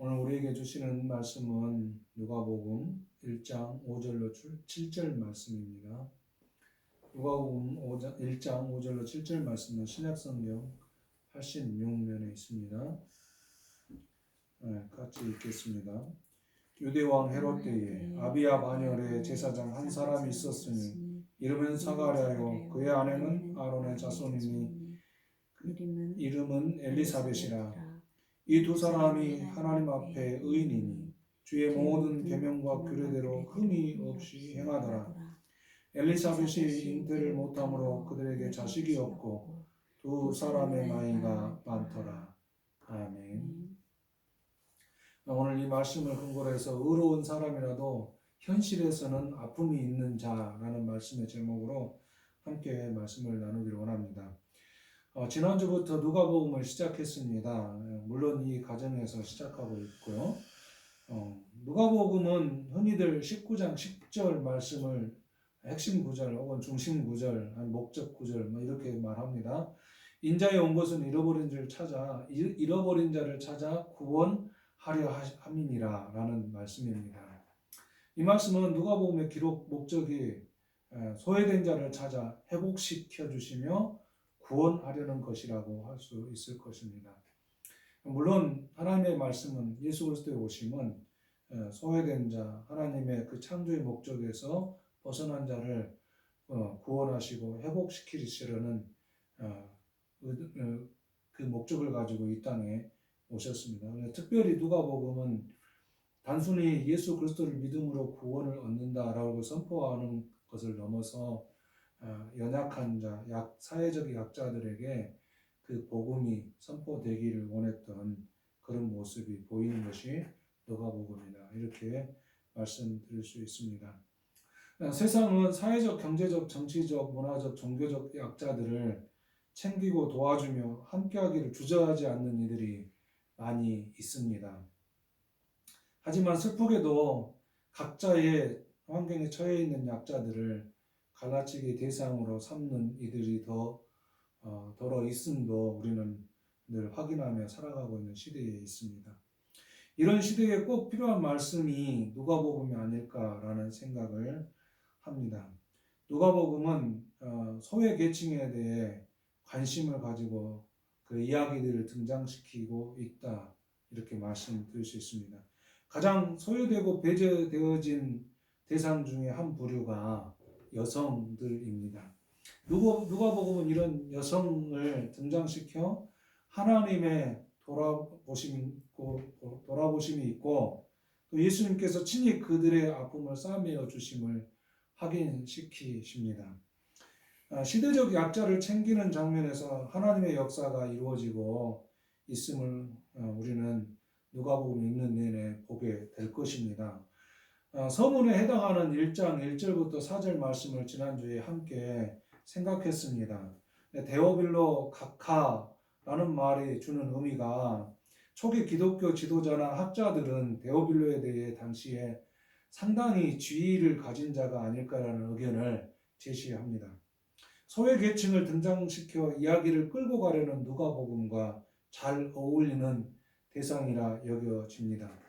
오늘 우리에게 주시는 말씀은 누가복음 1장 5절로 7절 말씀입니다. 누가복음 1장 5절로 7절 말씀은 신약성경 86면에 있습니다. 같이 읽겠습니다. 유대왕 헤롯 때에 아비야 반열에 제사장 한 사람이 있었으니 이름은 사가랴요 그의 아내는 아론의 자손이니 이름은 엘리사벳이라. 이 두 사람이 하나님 앞에 의인이니 주의 모든 계명과 규례대로 흠이 없이 행하더라. 엘리사벳이 잉태를 못함으로 그들에게 자식이 없고 두 사람의 나이가 많더라. 아멘. 오늘 이 말씀을 근거로 해서 의로운 사람이라도 현실에서는 아픔이 있는 자라는 말씀의 제목으로 함께 말씀을 나누기를 원합니다. 지난주부터 누가복음을 시작했습니다. 물론 이 과정에서 시작하고 있고요. 누가복음은 흔히들 19장 10절 말씀을 핵심 구절 혹은 중심 구절, 목적 구절 이렇게 말합니다. 인자에 온 것은 잃어버린 자를 찾아 구원하려 함이니라 라는 말씀입니다. 이 말씀은 누가복음의 기록 목적이 소외된 자를 찾아 회복시켜 주시며 구원하려는 것이라고 할 수 있을 것입니다. 물론 하나님의 말씀은 예수 그리스도의 오심은 소외된 자, 하나님의 그 창조의 목적에서 벗어난 자를 구원하시고 회복시키시려는 그 목적을 가지고 이 땅에 오셨습니다. 특별히 누가복음은 단순히 예수 그리스도를 믿음으로 구원을 얻는다라고 선포하는 것을 넘어서 연약한 자, 사회적 약자들에게 그 복음이 선포되기를 원했던 그런 모습이 보이는 것이 누가복음이다. 이렇게 말씀드릴 수 있습니다. 세상은 사회적, 경제적, 정치적, 문화적, 종교적 약자들을 챙기고 도와주며 함께하기를 주저하지 않는 이들이 많이 있습니다. 하지만 슬프게도 각자의 환경에 처해 있는 약자들을 갈라치기 대상으로 삼는 이들이 더러 있음도 우리는 늘 확인하며 살아가고 있는 시대에 있습니다. 이런 시대에 꼭 필요한 말씀이 누가복음이 아닐까라는 생각을 합니다. 누가복음은 소외 계층에 대해 관심을 가지고 그 이야기들을 등장시키고 있다 이렇게 말씀드릴 수 있습니다. 가장 소외되고 배제되어진 대상 중에 한 부류가 여성들입니다. 누가복음은 이런 여성을 등장시켜 하나님의 돌아보심이 있고 또 예수님께서 친히 그들의 아픔을 싸매어 주심을 확인시키십니다. 시대적 약자를 챙기는 장면에서 하나님의 역사가 이루어지고 있음을 우리는 누가복음 읽는 내내 보게 될 것입니다. 서문에 해당하는 1장 1절부터 4절 말씀을 지난주에 함께 생각했습니다. 데오빌로 각하라는 말이 주는 의미가 초기 기독교 지도자나 학자들은 데오빌로에 대해 당시에 상당히 지위를 가진 자가 아닐까라는 의견을 제시합니다. 소외 계층을 등장시켜 이야기를 끌고 가려는 누가복음과 잘 어울리는 대상이라 여겨집니다.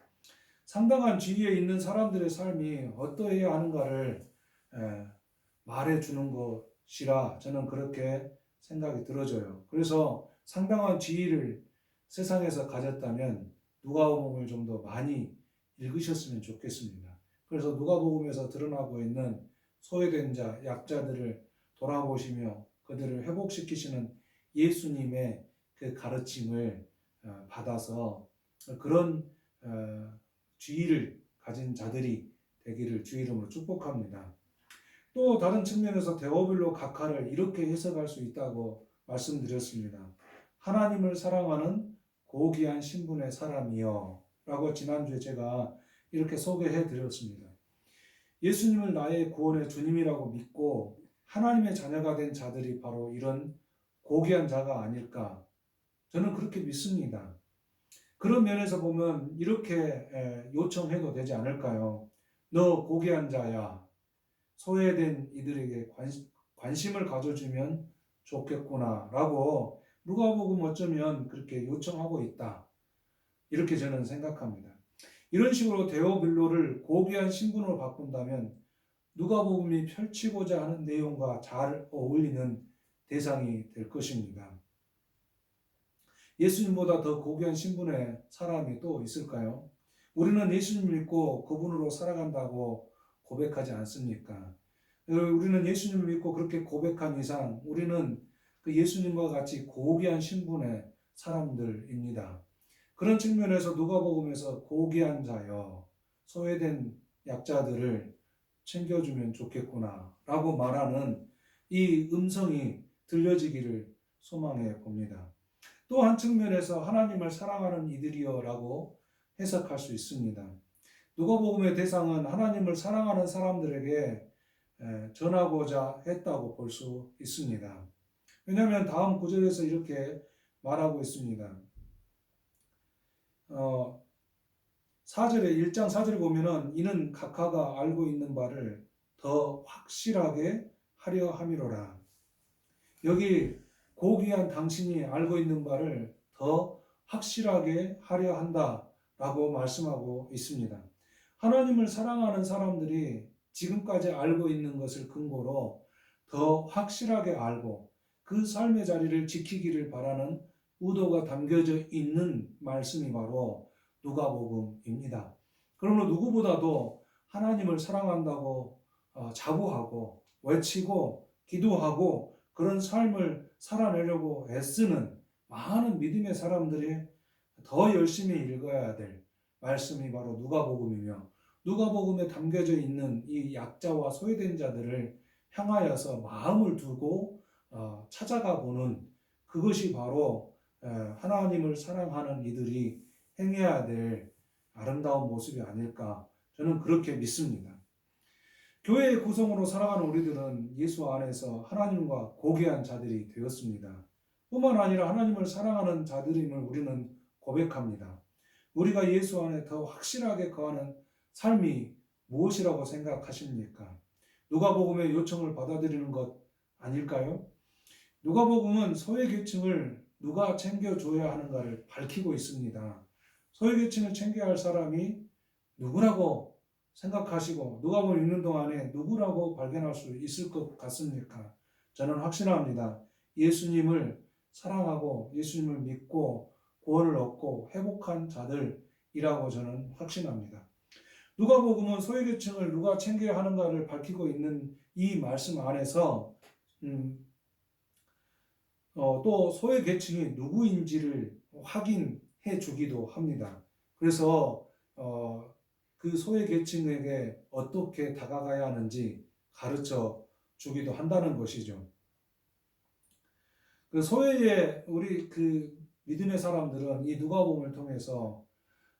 상당한 지위에 있는 사람들의 삶이 어떠해야 하는가를 말해주는 것이라 저는 그렇게 생각이 들어져요. 그래서 상당한 지위를 세상에서 가졌다면 누가복음을 좀 더 많이 읽으셨으면 좋겠습니다. 그래서 누가복음에서 드러나고 있는 소외된 자, 약자들을 돌아보시며 그들을 회복시키시는 예수님의 그 가르침을 받아서 그런 지위를 가진 자들이 되기를 주 이름으로 축복합니다. 또 다른 측면에서 데오빌로 각하를 이렇게 해석할 수 있다고 말씀드렸습니다. 하나님을 사랑하는 고귀한 신분의 사람이여 라고 지난주에 제가 이렇게 소개해 드렸습니다. 예수님을 나의 구원의 주님이라고 믿고 하나님의 자녀가 된 자들이 바로 이런 고귀한 자가 아닐까 저는 그렇게 믿습니다. 그런 면에서 보면 이렇게 요청해도 되지 않을까요? 너 고귀한 자야. 소외된 이들에게 관심을 가져주면 좋겠구나 라고 누가복음 어쩌면 그렇게 요청하고 있다. 이렇게 저는 생각합니다. 이런 식으로 데오빌로를 고귀한 신분으로 바꾼다면 누가복음이 펼치고자 하는 내용과 잘 어울리는 대상이 될 것입니다. 예수님보다 더 고귀한 신분의 사람이 또 있을까요? 우리는 예수님을 믿고 그분으로 살아간다고 고백하지 않습니까? 우리는 예수님을 믿고 그렇게 고백한 이상 우리는 그 예수님과 같이 고귀한 신분의 사람들입니다. 그런 측면에서 누가복음에서 고귀한 자여, 소외된 약자들을 챙겨주면 좋겠구나 라고 말하는 이 음성이 들려지기를 소망해 봅니다. 또 한 측면에서 하나님을 사랑하는 이들이여 라고 해석할 수 있습니다. 누가복음의 대상은 하나님을 사랑하는 사람들에게 전하고자 했다고 볼 수 있습니다. 왜냐하면 다음 구절에서 이렇게 말하고 있습니다. 4절에 1장 4절에 보면은 이는 각하가 알고 있는 바를 더 확실하게 하려 함이로라. 여기 고귀한 당신이 알고 있는 바를 더 확실하게 하려 한다라고 말씀하고 있습니다. 하나님을 사랑하는 사람들이 지금까지 알고 있는 것을 근거로 더 확실하게 알고 그 삶의 자리를 지키기를 바라는 의도가 담겨져 있는 말씀이 바로 누가복음입니다. 그러므로 누구보다도 하나님을 사랑한다고 자부하고 외치고 기도하고 그런 삶을 살아내려고 애쓰는 많은 믿음의 사람들이 더 열심히 읽어야 될 말씀이 바로 누가복음이며 누가복음에 담겨져 있는 이 약자와 소외된 자들을 향하여서 마음을 두고 찾아가 보는 그것이 바로 하나님을 사랑하는 이들이 행해야 될 아름다운 모습이 아닐까 저는 그렇게 믿습니다. 교회의 구성으로 살아가는 우리들은 예수 안에서 하나님과 고귀한 자들이 되었습니다. 뿐만 아니라 하나님을 사랑하는 자들임을 우리는 고백합니다. 우리가 예수 안에 더 확실하게 거하는 삶이 무엇이라고 생각하십니까? 누가복음의 요청을 받아들이는 것 아닐까요? 누가복음은 소외계층을 누가 챙겨줘야 하는가를 밝히고 있습니다. 소외계층을 챙겨야 할 사람이 누구라고 생각하시고 누가복음 읽는 동안에 누구라고 발견할 수 있을 것 같습니까? 저는 확신합니다. 예수님을 사랑하고 예수님을 믿고 구원을 얻고 회복한 자들이라고 저는 확신합니다. 누가복음은 소외계층을 누가 챙겨야 하는가를 밝히고 있는 이 말씀 안에서 또 소외계층이 누구인지를 확인해 주기도 합니다. 그래서 그 소외계층에게 어떻게 다가가야 하는지 가르쳐 주기도 한다는 것이죠. 그 소외의 우리 그 믿음의 사람들은 이 누가복음을 통해서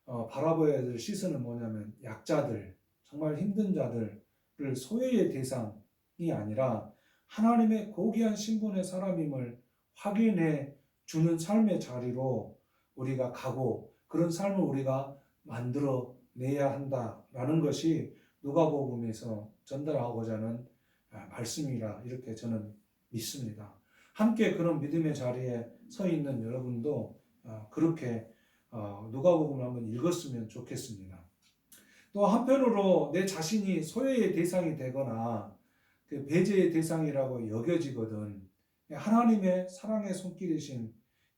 바라봐야 될 시선은 뭐냐면 약자들, 정말 힘든 자들을 소외의 대상이 아니라 하나님의 고귀한 신분의 사람임을 확인해 주는 삶의 자리로 우리가 가고 그런 삶을 우리가 만들어 내야 한다라는 것이 누가복음에서 전달하고자 하는 말씀이라 이렇게 저는 믿습니다. 함께 그런 믿음의 자리에 서 있는 여러분도 그렇게 누가복음을 한번 읽었으면 좋겠습니다. 또 한편으로 내 자신이 소외의 대상이 되거나 그 배제의 대상이라고 여겨지거든 하나님의 사랑의 손길이신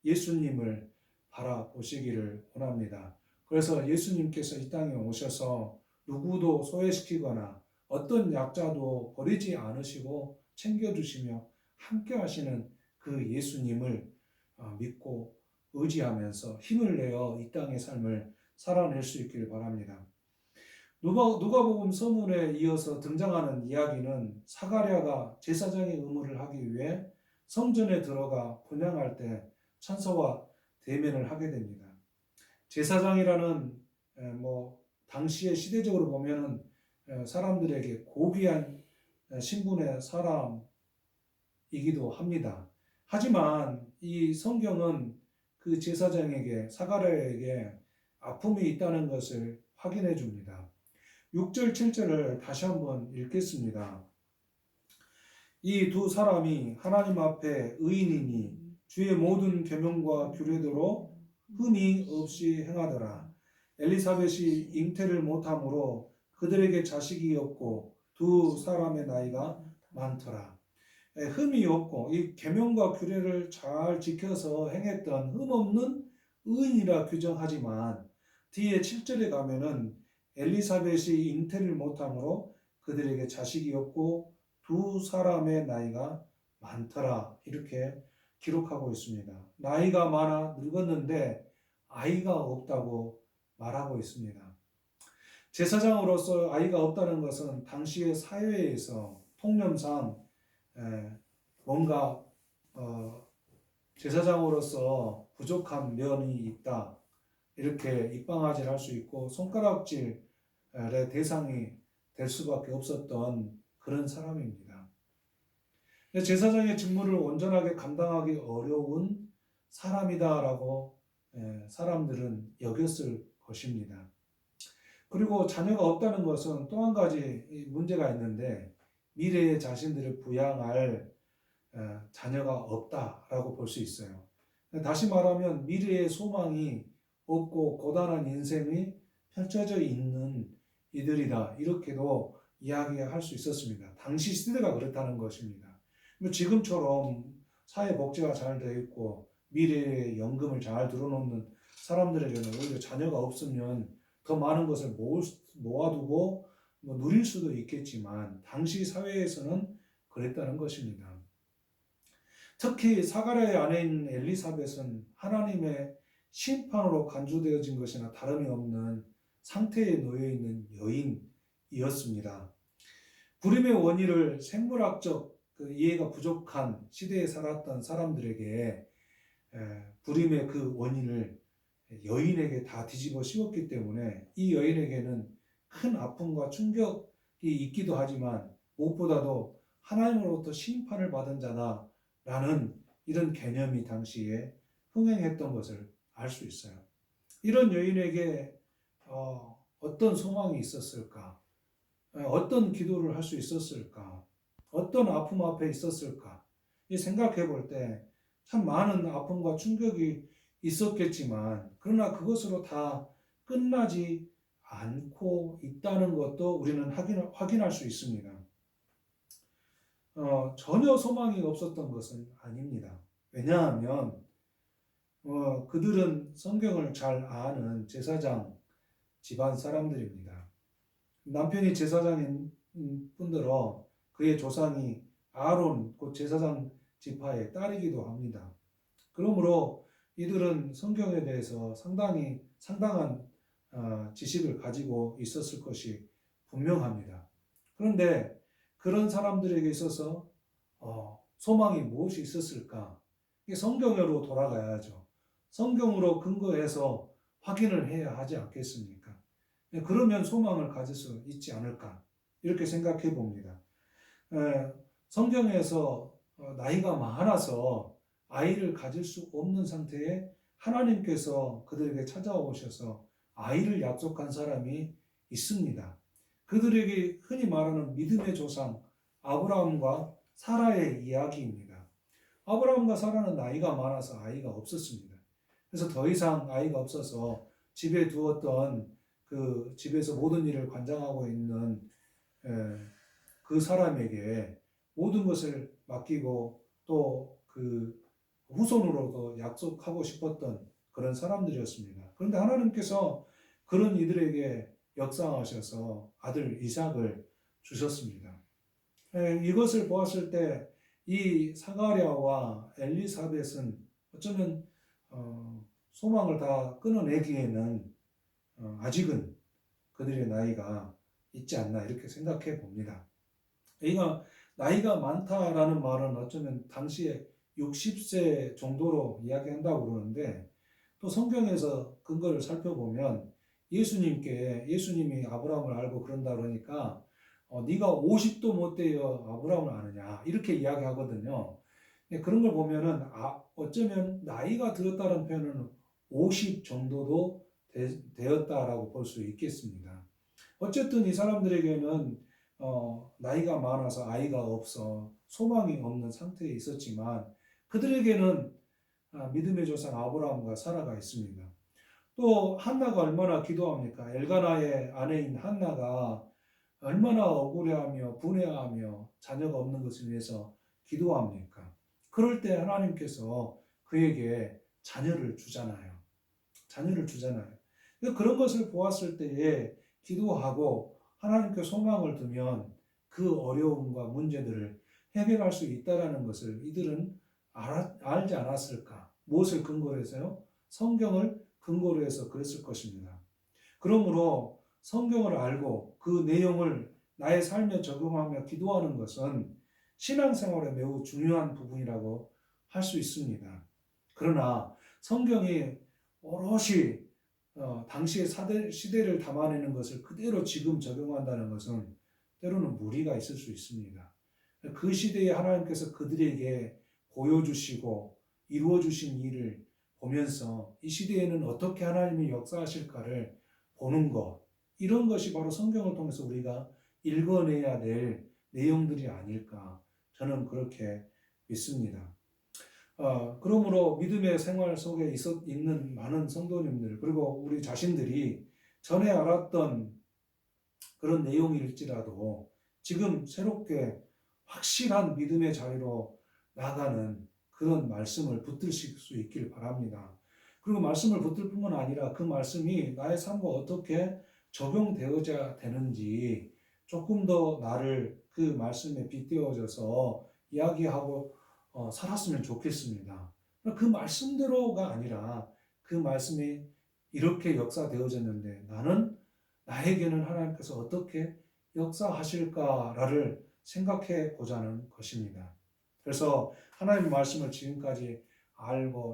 예수님을 바라보시기를 원합니다. 그래서 예수님께서 이 땅에 오셔서 누구도 소외시키거나 어떤 약자도 버리지 않으시고 챙겨주시며 함께 하시는 그 예수님을 믿고 의지하면서 힘을 내어 이 땅의 삶을 살아낼 수 있기를 바랍니다. 누가복음 서문에 이어서 등장하는 이야기는 사가랴가 제사장의 의무를 하기 위해 성전에 들어가 분향할 때 천사와 대면을 하게 됩니다. 제사장이라는 당시의 시대적으로 보면은 사람들에게 고귀한 신분의 사람이기도 합니다. 하지만 이 성경은 그 제사장에게 사가랴에게 아픔이 있다는 것을 확인해 줍니다. 6절 7절을 다시 한번 읽겠습니다. 이 두 사람이 하나님 앞에 의인이니 주의 모든 계명과 규례대로 흠이 없이 행하더라. 엘리사벳이 잉태를 못함으로 그들에게 자식이 없고 두 사람의 나이가 많더라. 흠이 없고 이 계명과 규례를 잘 지켜서 행했던 흠 없는 의인이라 규정하지만 뒤에 7절에 가면은 엘리사벳이 잉태를 못함으로 그들에게 자식이 없고 두 사람의 나이가 많더라 이렇게 기록하고 있습니다. 나이가 많아 늙었는데 아이가 없다고 말하고 있습니다. 제사장으로서 아이가 없다는 것은 당시의 사회에서 통념상 뭔가 제사장으로서 부족한 면이 있다 이렇게 입방아질 할 수 있고 손가락질의 대상이 될 수밖에 없었던 그런 사람입니다. 제사장의 직무를 온전하게 감당하기 어려운 사람이다라고 사람들은 여겼을 것입니다. 그리고 자녀가 없다는 것은 또 한 가지 문제가 있는데 미래에 자신들을 부양할 자녀가 없다라고 볼 수 있어요. 다시 말하면 미래의 소망이 없고 고단한 인생이 펼쳐져 있는 이들이다 이렇게도 이야기할 수 있었습니다. 당시 시대가 그렇다는 것입니다. 지금처럼 사회복지가 잘 되어 있고 미래에 연금을 잘 들어놓는 사람들에게는 오히려 자녀가 없으면 더 많은 것을 모아두고 누릴 수도 있겠지만 당시 사회에서는 그랬다는 것입니다. 특히 사가랴의 아내인 엘리사벳은 하나님의 심판으로 간주되어진 것이나 다름이 없는 상태에 놓여 있는 여인이었습니다. 불임의 원인을 생물학적 이해가 부족한 시대에 살았던 사람들에게 불임의 그 원인을 여인에게 다 뒤집어 씌웠기 때문에 이 여인에게는 큰 아픔과 충격이 있기도 하지만 무엇보다도 하나님으로부터 심판을 받은 자다라는 이런 개념이 당시에 흥행했던 것을 알 수 있어요. 이런 여인에게 어떤 소망이 있었을까? 어떤 기도를 할 수 있었을까? 어떤 아픔 앞에 있었을까? 생각해 볼 때 참 많은 아픔과 충격이 있었겠지만 그러나 그것으로 다 끝나지 않고 있다는 것도 우리는 확인할 수 있습니다. 전혀 소망이 없었던 것은 아닙니다. 왜냐하면 그들은 성경을 잘 아는 제사장 집안 사람들입니다. 남편이 제사장인 뿐더러 그의 조상이 아론 곧 제사장 지파의 딸이기도 합니다. 그러므로 이들은 성경에 대해서 상당한 지식을 가지고 있었을 것이 분명합니다. 그런데 그런 사람들에게 있어서 소망이 무엇이 있었을까? 성경으로 돌아가야죠. 성경으로 근거해서 확인을 해야 하지 않겠습니까? 그러면 소망을 가질 수 있지 않을까? 이렇게 생각해 봅니다. 성경에서 나이가 많아서 아이를 가질 수 없는 상태에 하나님께서 그들에게 찾아오셔서 아이를 약속한 사람이 있습니다. 그들에게 흔히 말하는 믿음의 조상 아브라함과 사라의 이야기입니다. 아브라함과 사라는 나이가 많아서 아이가 없었습니다. 그래서 더 이상 아이가 없어서 집에 두었던 그 집에서 모든 일을 관장하고 있는 그 사람에게 모든 것을 맡기고 또 그 후손으로도 약속하고 싶었던 그런 사람들이었습니다. 그런데 하나님께서 그런 이들에게 역사하셔서 아들 이삭을 주셨습니다. 이것을 보았을 때 이 사가랴와 엘리사벳은 어쩌면 소망을 다 끊어내기에는 아직은 그들의 나이가 있지 않나 이렇게 생각해 봅니다. 나이가 많다라는 말은 어쩌면 당시에 60세 정도로 이야기한다고 그러는데 또 성경에서 근거를 살펴보면 예수님이 아브라함을 알고 그런다 그러니까 네가 50도 못 되어 아브라함을 아느냐 이렇게 이야기하거든요. 그런 걸 보면은 어쩌면 나이가 들었다는 표현은 50 정도도 되었다라고 볼 수 있겠습니다. 어쨌든 이 사람들에게는 나이가 많아서 아이가 없어 소망이 없는 상태에 있었지만 그들에게는 믿음의 조상 아브라함과 사라가 있습니다. 또 한나가 얼마나 기도합니까? 엘가나의 아내인 한나가 얼마나 억울해하며 분해하며 자녀가 없는 것을 위해서 기도합니까? 그럴 때 하나님께서 그에게 자녀를 주잖아요. 자녀를 주잖아요. 그런 것을 보았을 때에 기도하고 하나님께 소망을 두면 그 어려움과 문제들을 해결할 수 있다는 것을 이들은 알지 않았을까? 무엇을 근거로 해서요? 성경을 근거로 해서 그랬을 것입니다. 그러므로 성경을 알고 그 내용을 나의 삶에 적용하며 기도하는 것은 신앙생활에 매우 중요한 부분이라고 할 수 있습니다. 그러나 성경이 오롯이 당시의 시대를 담아내는 것을 그대로 지금 적용한다는 것은 때로는 무리가 있을 수 있습니다. 그 시대에 하나님께서 그들에게 보여주시고 이루어주신 일을 보면서 이 시대에는 어떻게 하나님이 역사하실까를 보는 것, 이런 것이 바로 성경을 통해서 우리가 읽어내야 될 내용들이 아닐까, 저는 그렇게 믿습니다. 그러므로 믿음의 생활 속에 있는 많은 성도님들, 그리고 우리 자신들이 전에 알았던 그런 내용일지라도 지금 새롭게 확실한 믿음의 자리로 나가는 그런 말씀을 붙드실 수 있길 바랍니다. 그리고 말씀을 붙들 뿐만 아니라 그 말씀이 나의 삶과 어떻게 적용되어야 되는지 조금 더 나를 그 말씀에 빗대어져서 이야기하고 살았으면 좋겠습니다. 그 말씀대로가 아니라 그 말씀이 이렇게 역사되어졌는데 나에게는 하나님께서 어떻게 역사하실까를 생각해 보자는 것입니다. 그래서 하나님의 말씀을 지금까지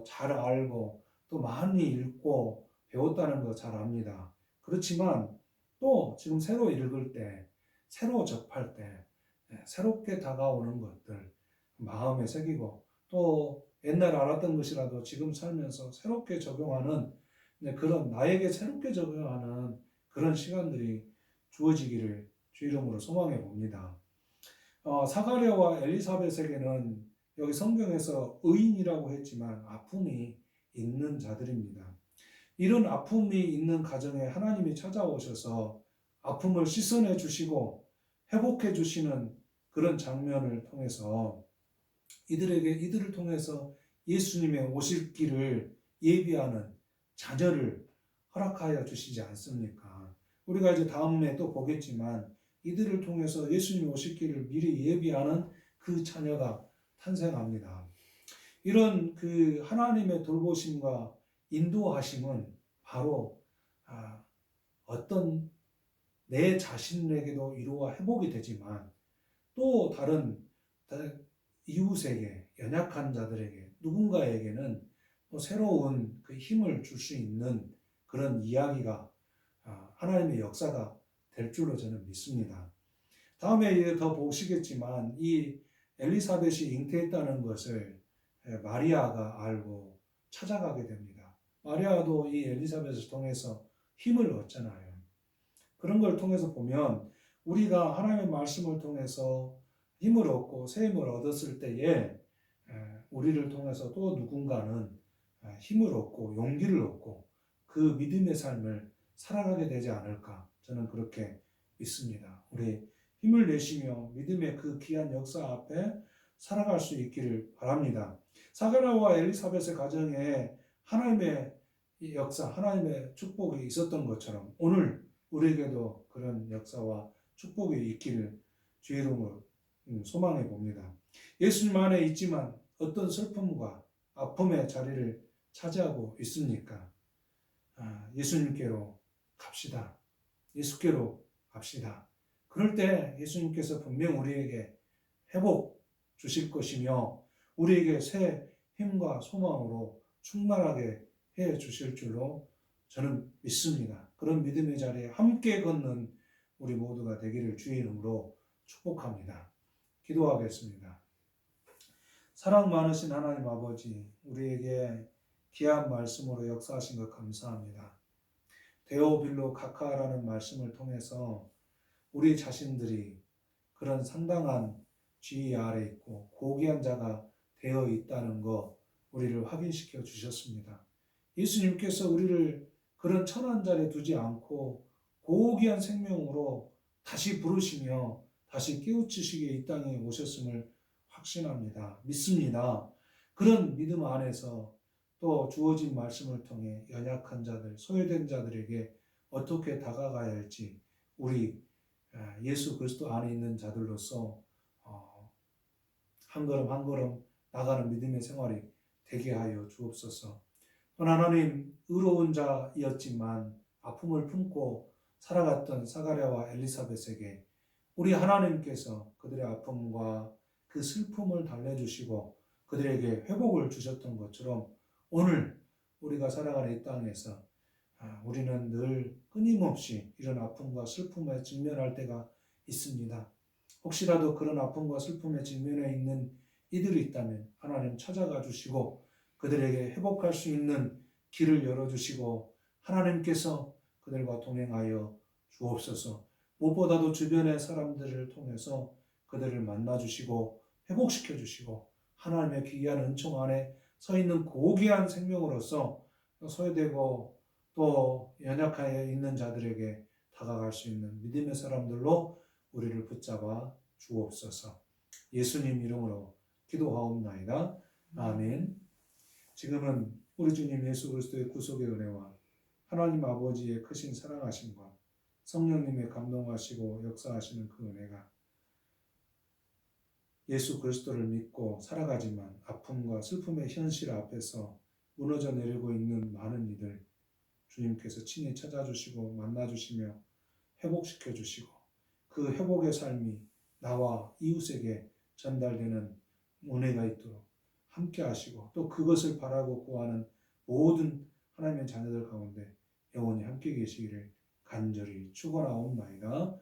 잘 알고 또 많이 읽고 배웠다는 거 잘 압니다. 그렇지만 또 지금 새로 읽을 때, 새로 접할 때, 새롭게 다가오는 것들 마음에 새기고 또 옛날 알았던 것이라도 지금 살면서 새롭게 적용하는 그런 나에게 새롭게 적용하는 그런 시간들이 주어지기를 주 이름으로 소망해 봅니다. 사가랴와 엘리사벳에게는 여기 성경에서 의인이라고 했지만 아픔이 있는 자들입니다. 이런 아픔이 있는 가정에 하나님이 찾아오셔서 아픔을 씻어내 주시고 회복해 주시는 그런 장면을 통해서 이들을 통해서 예수님의 오실 길을 예비하는 자녀를 허락하여 주시지 않습니까? 우리가 이제 다음에 또 보겠지만 이들을 통해서 예수님 오실 길을 미리 예비하는 그 자녀가 탄생합니다. 이런 그 하나님의 돌보심과 인도하심은 바로 어떤 내 자신에게도 이루어 회복이 되지만 또 다른 이웃에게, 연약한 자들에게, 누군가에게는 또 새로운 그 힘을 줄 수 있는 그런 이야기가 하나님의 역사가 될 줄로 저는 믿습니다. 다음에 더 보시겠지만 이 엘리사벳이 잉태했다는 것을 마리아가 알고 찾아가게 됩니다. 마리아도 이 엘리사벳을 통해서 힘을 얻잖아요. 그런 걸 통해서 보면 우리가 하나님의 말씀을 통해서 힘을 얻고 새 힘을 얻었을 때에 우리를 통해서 또 누군가는 힘을 얻고 용기를 얻고 그 믿음의 삶을 살아가게 되지 않을까, 저는 그렇게 믿습니다. 우리 힘을 내시며 믿음의 그 귀한 역사 앞에 살아갈 수 있기를 바랍니다. 사가랴와 엘리사벳의 가정에 하나님의 역사, 하나님의 축복이 있었던 것처럼 오늘 우리에게도 그런 역사와 축복이 있기를 주 이름으로 소망해 봅니다. 예수님 안에 있지만 어떤 슬픔과 아픔의 자리를 차지하고 있습니까? 예수님께로 갑시다. 예수께로 갑시다. 그럴 때 예수님께서 분명 우리에게 회복 주실 것이며 우리에게 새 힘과 소망으로 충만하게 해 주실 줄로 저는 믿습니다. 그런 믿음의 자리에 함께 걷는 우리 모두가 되기를 주의 이름으로 축복합니다. 기도하겠습니다. 사랑 많으신 하나님 아버지, 우리에게 귀한 말씀으로 역사하신 것 감사합니다. 데오빌로 카카라는 말씀을 통해서 우리 자신들이 그런 상당한 지위 아래 있고 고귀한 자가 되어 있다는 것 우리를 확인시켜 주셨습니다. 예수님께서 우리를 그런 천한 자리에 두지 않고 고귀한 생명으로 다시 부르시며 다시 깨우치시기에 이 땅에 오셨음을 확신합니다. 믿습니다. 그런 믿음 안에서 또 주어진 말씀을 통해 연약한 자들, 소외된 자들에게 어떻게 다가가야 할지 우리 예수 그리스도 안에 있는 자들로서 한 걸음 한 걸음 나가는 믿음의 생활이 되게 하여 주옵소서. 하나님, 의로운 자이었지만 아픔을 품고 살아갔던 사가랴와 엘리사벳에게 우리 하나님께서 그들의 아픔과 그 슬픔을 달래주시고 그들에게 회복을 주셨던 것처럼 오늘 우리가 살아가는 이 땅에서 우리는 늘 끊임없이 이런 아픔과 슬픔에 직면할 때가 있습니다. 혹시라도 그런 아픔과 슬픔에 직면해 있는 이들이 있다면 하나님 찾아가 주시고 그들에게 회복할 수 있는 길을 열어주시고 하나님께서 그들과 동행하여 주옵소서. 무엇보다도 주변의 사람들을 통해서 그들을 만나주시고 회복시켜 주시고 하나님의 귀한 은총 안에 서 있는 고귀한 생명으로서 소외되고 또 연약하여 있는 자들에게 다가갈 수 있는 믿음의 사람들로 우리를 붙잡아 주옵소서. 예수님 이름으로 기도하옵나이다. 아멘. 지금은 우리 주님 예수 그리스도의 구속의 은혜와 하나님 아버지의 크신 사랑하심과 성령님의 감동하시고 역사하시는 그 은혜가 예수 그리스도를 믿고 살아가지만 아픔과 슬픔의 현실 앞에서 무너져 내리고 있는 많은 이들 주님께서 친히 찾아주시고 만나주시며 회복시켜 주시고 그 회복의 삶이 나와 이웃에게 전달되는 은혜가 있도록 함께 하시고 또 그것을 바라고 구하는 모든 하나님의 자녀들 가운데 영원히 함께 계시기를 간절히 축원하옵나이다.